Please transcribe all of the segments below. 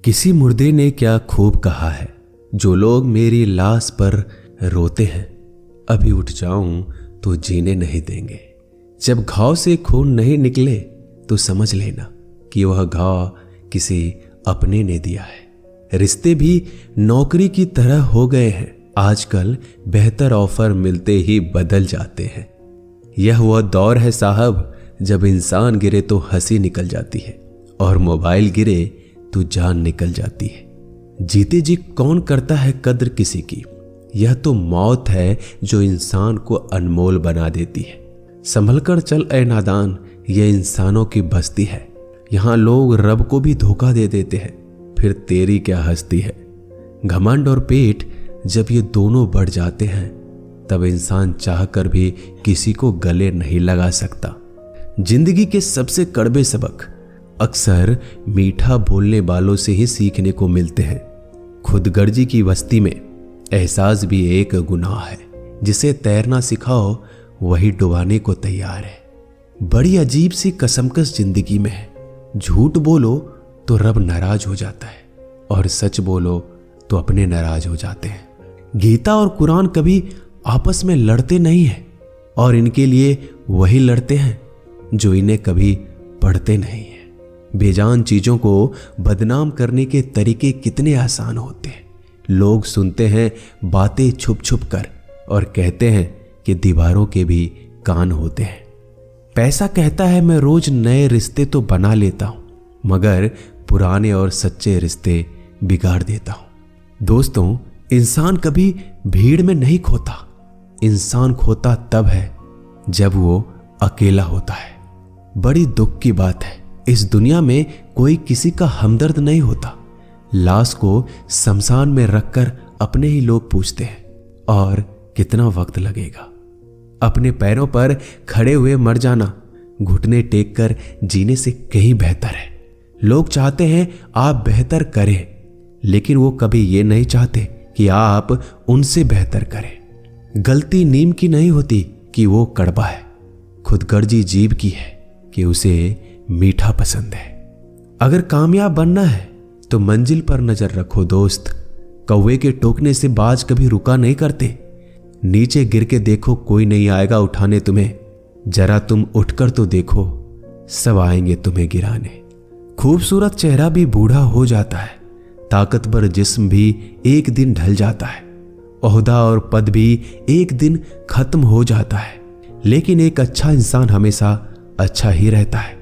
किसी मुर्दे ने क्या खूब कहा है, जो लोग मेरी लाश पर रोते हैं, अभी उठ जाऊं तो जीने नहीं देंगे। जब घाव से खून नहीं निकले तो समझ लेना कि वह घाव किसी अपने ने दिया है। रिश्ते भी नौकरी की तरह हो गए हैं, आजकल बेहतर ऑफर मिलते ही बदल जाते हैं। यह वह दौर है साहब, जब इंसान गिरे तो हंसी निकल जाती है और मोबाइल गिरे तो जान निकल जाती है। जीते जी कौन करता है कद्र किसी की, यह तो मौत है जो इंसान को अनमोल बना देती है। संभल कर चल ए नादान, यह इंसानों की बस्ती है। यहाँ लोग रब को भी धोखा दे देते हैं, फिर तेरी क्या हस्ती है। घमंड और पेट जब ये दोनों बढ़ जाते हैं, तब इंसान चाहकर भी किसी को गले नहीं लगा सकता। जिंदगी के सबसे कड़वे सबक अक्सर मीठा बोलने वालों से ही सीखने को मिलते हैं। खुदगर्जी की बस्ती में एहसास भी एक गुनाह है, जिसे तैरना सिखाओ वही डुबाने को तैयार है। बड़ी अजीब सी कसमकस जिंदगी में है। झूठ बोलो तो रब नाराज हो जाता है और सच बोलो तो अपने नाराज हो जाते हैं। गीता और कुरान कभी आपस में लड़ते नहीं हैं, और इनके लिए वही लड़ते हैं जो इन्हें कभी पढ़ते नहीं हैं। बेजान चीजों को बदनाम करने के तरीके कितने आसान होते हैं। लोग सुनते हैं बातें छुप छुप कर और कहते हैं कि दीवारों के भी कान होते हैं। पैसा कहता है मैं रोज नए रिश्ते तो बना लेता हूं, मगर पुराने और सच्चे रिश्ते बिगाड़ देता हूं। दोस्तों, इंसान कभी भीड़ में नहीं खोता। इंसान खोता तब है जब वो अकेला होता है। बड़ी दुख की बात है, इस दुनिया में कोई किसी का हमदर्द नहीं होता। लाश को शमशान में रखकर अपने ही लोग पूछते हैं, और कितना वक्त लगेगा। अपने पैरों पर खड़े हुए मर जाना घुटने टेक कर जीने से कहीं बेहतर है। लोग चाहते हैं आप बेहतर करें, लेकिन वो कभी ये नहीं चाहते कि आप उनसे बेहतर करें। गलती नीम की नहीं होती कि वो कड़वा है, खुदगर्जी जीभ की है कि उसे मीठा पसंद है। अगर कामयाब बनना है तो मंजिल पर नजर रखो दोस्त। कौवे के टोकने से बाज कभी रुका नहीं करते। नीचे गिर के देखो, कोई नहीं आएगा उठाने तुम्हें। जरा तुम उठकर तो देखो, सब आएंगे तुम्हें गिराने। खूबसूरत चेहरा भी बूढ़ा हो जाता है, ताकतवर जिस्म भी एक दिन ढल जाता है, ओहदा और पद भी एक दिन खत्म हो जाता है, लेकिन एक अच्छा इंसान हमेशा अच्छा ही रहता है।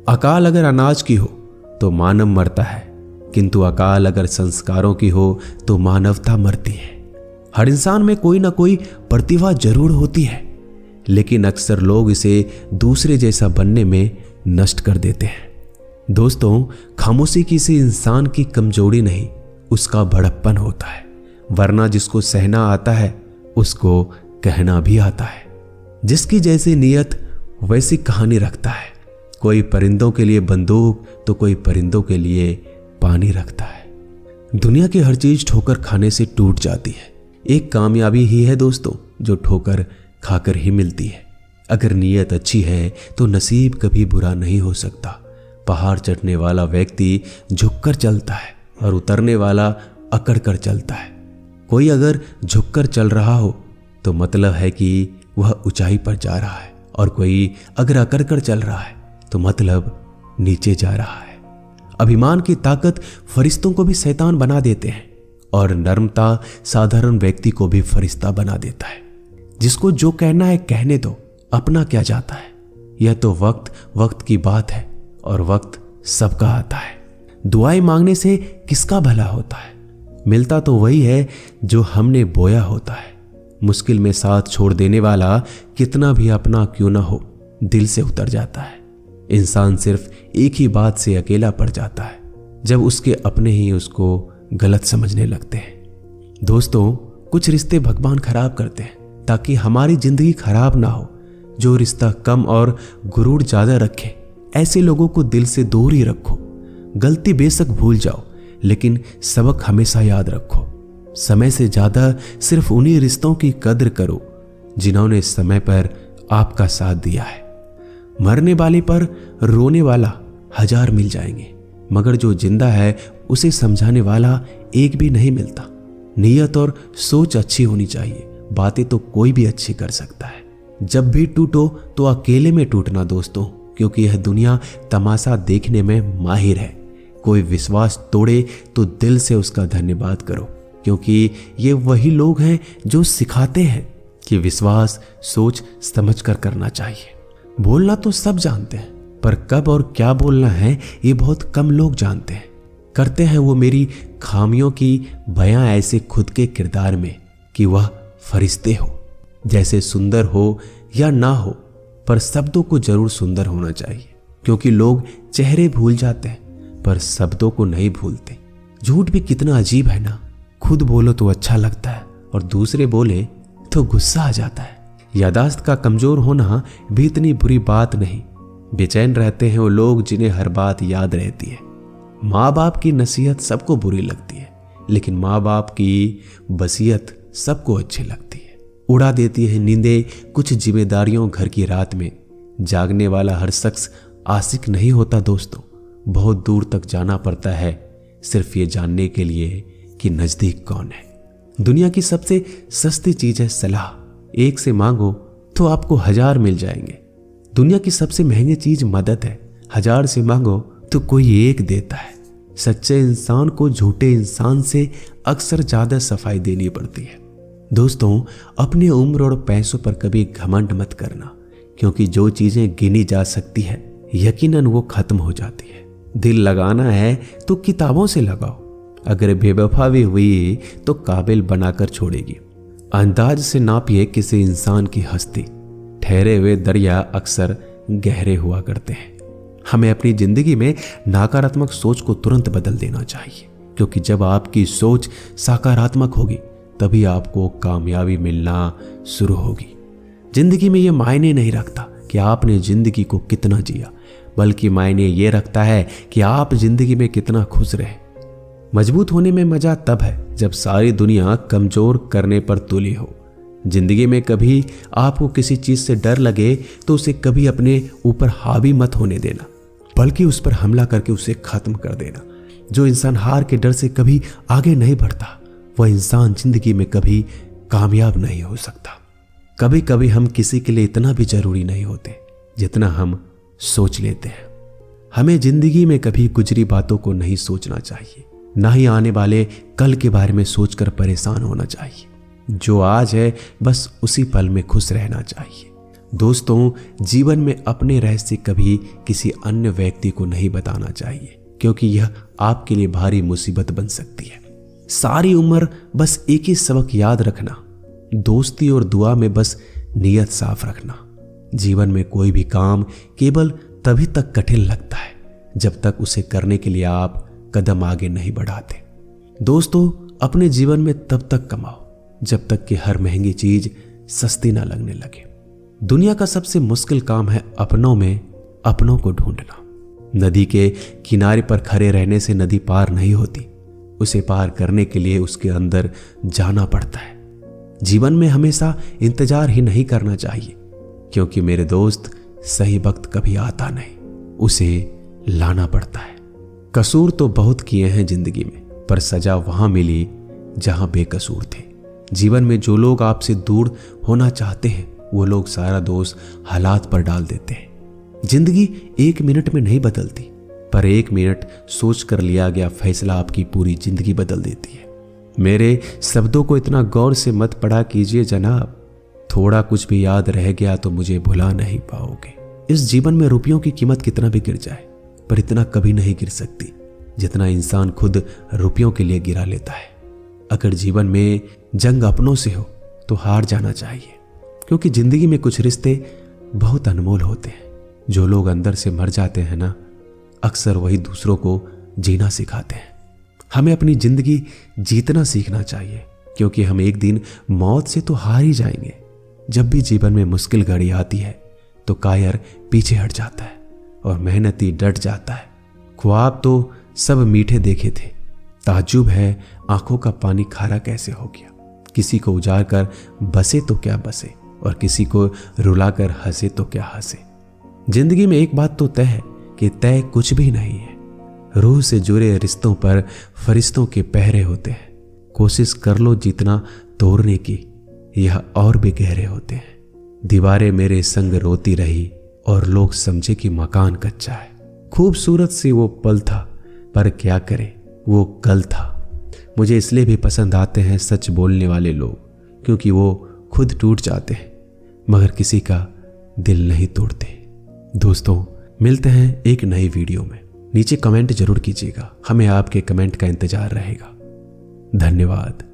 अकाल अगर अनाज की हो तो मानव मरता है, किंतु अकाल अगर संस्कारों की हो तो मानवता मरती है। हर इंसान में कोई ना कोई प्रतिभा जरूर होती है, लेकिन अक्सर लोग इसे दूसरे जैसा बनने में नष्ट कर देते हैं। दोस्तों, खामोशी किसी इंसान की कमजोरी नहीं, उसका बड़प्पन होता है। वरना जिसको सहना आता है उसको कहना भी आता है। जिसकी जैसी नीयत वैसी कहानी रखता है। कोई परिंदों के लिए बंदूक तो कोई परिंदों के लिए पानी रखता है। दुनिया की हर चीज ठोकर खाने से टूट जाती है। एक कामयाबी ही है दोस्तों जो ठोकर खाकर ही मिलती है। अगर नीयत अच्छी है तो नसीब कभी बुरा नहीं हो सकता। पहाड़ चढ़ने वाला व्यक्ति झुककर चलता है और उतरने वाला अकड़ कर चलता है। कोई अगर झुककर चल रहा हो तो मतलब है कि वह ऊंचाई पर जा रहा है, और कोई अगर अकड़ कर चल रहा है तो मतलब नीचे जा रहा है। अभिमान की ताकत फरिश्तों को भी शैतान बना देते हैं, और नर्मता साधारण व्यक्ति को भी फरिश्ता बना देता है। जिसको जो कहना है कहने दो, अपना क्या जाता है। यह तो वक्त की बात है, और वक्त सबका आता है। दुआएं मांगने से किसका भला होता है। मिलता तो वही है जो हमने बोया होता है। मुश्किल में साथ छोड़ देने वाला कितना भी अपना क्यों ना हो, दिल से उतर जाता है। इंसान सिर्फ एक ही बात से अकेला पड़ जाता है, जब उसके अपने ही उसको गलत समझने लगते हैं। दोस्तों, कुछ रिश्ते भगवान खराब करते हैं ताकि हमारी जिंदगी खराब ना हो। जो रिश्ता कम और गुरूर ज्यादा रखे, ऐसे लोगों को दिल से दूर ही रखो। गलती बेशक भूल जाओ, लेकिन सबक हमेशा याद रखो। समय से ज्यादा सिर्फ उन्हीं रिश्तों की कद्र करो जिन्होंने समय पर आपका साथ दिया है। मरने वाले पर रोने वाला 1000 मिल जाएंगे, मगर जो जिंदा है उसे समझाने वाला एक भी नहीं मिलता। नीयत और सोच अच्छी होनी चाहिए, बातें तो कोई भी अच्छी कर सकता है। जब भी टूटो तो अकेले में टूटना दोस्तों, क्योंकि यह दुनिया तमाशा देखने में माहिर है। कोई विश्वास तोड़े तो दिल से उसका धन्यवाद करो, क्योंकि ये वही लोग हैं जो सिखाते हैं कि विश्वास सोच समझ कर करना चाहिए। बोलना तो सब जानते हैं, पर कब और क्या बोलना है ये बहुत कम लोग जानते हैं। करते हैं वो मेरी खामियों की बयां ऐसे खुद के किरदार में कि वह फरिश्ते हो, जैसे सुंदर हो या ना हो, पर शब्दों को जरूर सुंदर होना चाहिए, क्योंकि लोग चेहरे भूल जाते हैं पर शब्दों को नहीं भूलते। झूठ भी कितना अजीब है ना, खुद बोलो तो अच्छा लगता है और दूसरे बोले तो गुस्सा आ जाता है। यादाश्त का कमजोर होना भी इतनी बुरी बात नहीं। बेचैन रहते हैं वो लोग जिन्हें हर बात याद रहती है। माँ बाप की नसीहत सबको बुरी लगती है, लेकिन माँ बाप की वसीयत सबको अच्छी लगती है। उड़ा देती है नींदें कुछ जिम्मेदारियों घर की रात में। जागने वाला हर शख्स आशिक नहीं होता दोस्तों। बहुत दूर तक जाना पड़ता है सिर्फ ये जानने के लिए कि नजदीक कौन है। दुनिया की सबसे सस्ती चीज है सलाह। एक से मांगो तो आपको 1000 मिल जाएंगे। दुनिया की सबसे महंगी चीज मदद है। 1000 से मांगो तो कोई एक देता है। सच्चे इंसान को झूठे इंसान से अक्सर ज्यादा सफाई देनी पड़ती है। दोस्तों, अपनी उम्र और पैसों पर कभी घमंड मत करना, क्योंकि जो चीजें गिनी जा सकती है यकीनन वो खत्म हो जाती है। दिल लगाना है तो किताबों से लगाओ, अगर बेवफा भी हुई तो काबिल बनाकर छोड़ेगी। अंदाज से नापिए किसी इंसान की हस्ती। ठहरे हुए दरिया अक्सर गहरे हुआ करते हैं। हमें अपनी जिंदगी में नकारात्मक सोच को तुरंत बदल देना चाहिए, क्योंकि जब आपकी सोच सकारात्मक होगी तभी आपको कामयाबी मिलना शुरू होगी। जिंदगी में यह मायने नहीं रखता कि आपने जिंदगी को कितना जिया, बल्कि मायने ये रखता है कि आप जिंदगी में कितना खुश रहे। मजबूत होने में मजा तब है जब सारी दुनिया कमजोर करने पर तुली हो। जिंदगी में कभी आपको किसी चीज से डर लगे तो उसे कभी अपने ऊपर हावी मत होने देना, बल्कि उस पर हमला करके उसे खत्म कर देना। जो इंसान हार के डर से कभी आगे नहीं बढ़ता, वह इंसान जिंदगी में कभी कामयाब नहीं हो सकता। कभी कभी हम किसी के लिए इतना भी जरूरी नहीं होते जितना हम सोच लेते हैं। हमें जिंदगी में कभी गुजरी बातों को नहीं सोचना चाहिए, ना ही आने वाले कल के बारे में सोचकर परेशान होना चाहिए। जो आज है बस उसी पल में खुश रहना चाहिए। दोस्तों, जीवन में अपने रहस्य कभी किसी अन्य व्यक्ति को नहीं बताना चाहिए, क्योंकि यह आपके लिए भारी मुसीबत बन सकती है। सारी उम्र बस एक ही सबक याद रखना, दोस्ती और दुआ में बस नीयत साफ रखना। जीवन में कोई भी काम केवल तभी तक कठिन लगता है जब तक उसे करने के लिए आप कदम आगे नहीं बढ़ाते। दोस्तों, अपने जीवन में तब तक कमाओ जब तक कि हर महंगी चीज सस्ती ना लगने लगे। दुनिया का सबसे मुश्किल काम है अपनों में अपनों को ढूंढना। नदी के किनारे पर खड़े रहने से नदी पार नहीं होती, उसे पार करने के लिए उसके अंदर जाना पड़ता है। जीवन में हमेशा इंतजार ही नहीं करना चाहिए, क्योंकि मेरे दोस्त सही वक्त कभी आता नहीं, उसे लाना पड़ता है। कसूर तो बहुत किए हैं जिंदगी में, पर सजा वहां मिली जहां बेकसूर थे। जीवन में जो लोग आपसे दूर होना चाहते हैं वो लोग सारा दोष हालात पर डाल देते हैं। जिंदगी 1 मिनट में नहीं बदलती, पर 1 मिनट सोच कर लिया गया फैसला आपकी पूरी जिंदगी बदल देती है। मेरे शब्दों को इतना गौर से मत पढ़ा कीजिए जनाब, थोड़ा कुछ भी याद रह गया तो मुझे भुला नहीं पाओगे। इस जीवन में रुपयों की कीमत कितना भी गिर जाए, पर इतना कभी नहीं गिर सकती जितना इंसान खुद रुपयों के लिए गिरा लेता है। अगर जीवन में जंग अपनों से हो तो हार जाना चाहिए, क्योंकि जिंदगी में कुछ रिश्ते बहुत अनमोल होते हैं। जो लोग अंदर से मर जाते हैं ना, अक्सर वही दूसरों को जीना सिखाते हैं। हमें अपनी जिंदगी जीतना सीखना चाहिए, क्योंकि हम एक दिन मौत से तो हार ही जाएंगे। जब भी जीवन में मुश्किल घड़ी आती है तो कायर पीछे हट जाता है और मेहनती डट जाता है। ख्वाब तो सब मीठे देखे थे, ताज्जुब है आंखों का पानी खारा कैसे हो गया। किसी को उजाड़ कर बसे तो क्या बसे, और किसी को रुलाकर हंसे तो क्या हंसे। जिंदगी में एक बात तो तय है कि तय कुछ भी नहीं है। रूह से जुड़े रिश्तों पर फरिश्तों के पहरे होते हैं। कोशिश कर लो जितना तोड़ने की, यह और भी गहरे होते हैं। दीवारें मेरे संग रोती रही और लोग समझे कि मकान कच्चा है। खूबसूरत सी वो पल था, पर क्या करें वो कल था। मुझे इसलिए भी पसंद आते हैं सच बोलने वाले लोग, क्योंकि वो खुद टूट जाते हैं मगर किसी का दिल नहीं तोड़ते। दोस्तों, मिलते हैं एक नई वीडियो में। नीचे कमेंट जरूर कीजिएगा, हमें आपके कमेंट का इंतजार रहेगा। धन्यवाद।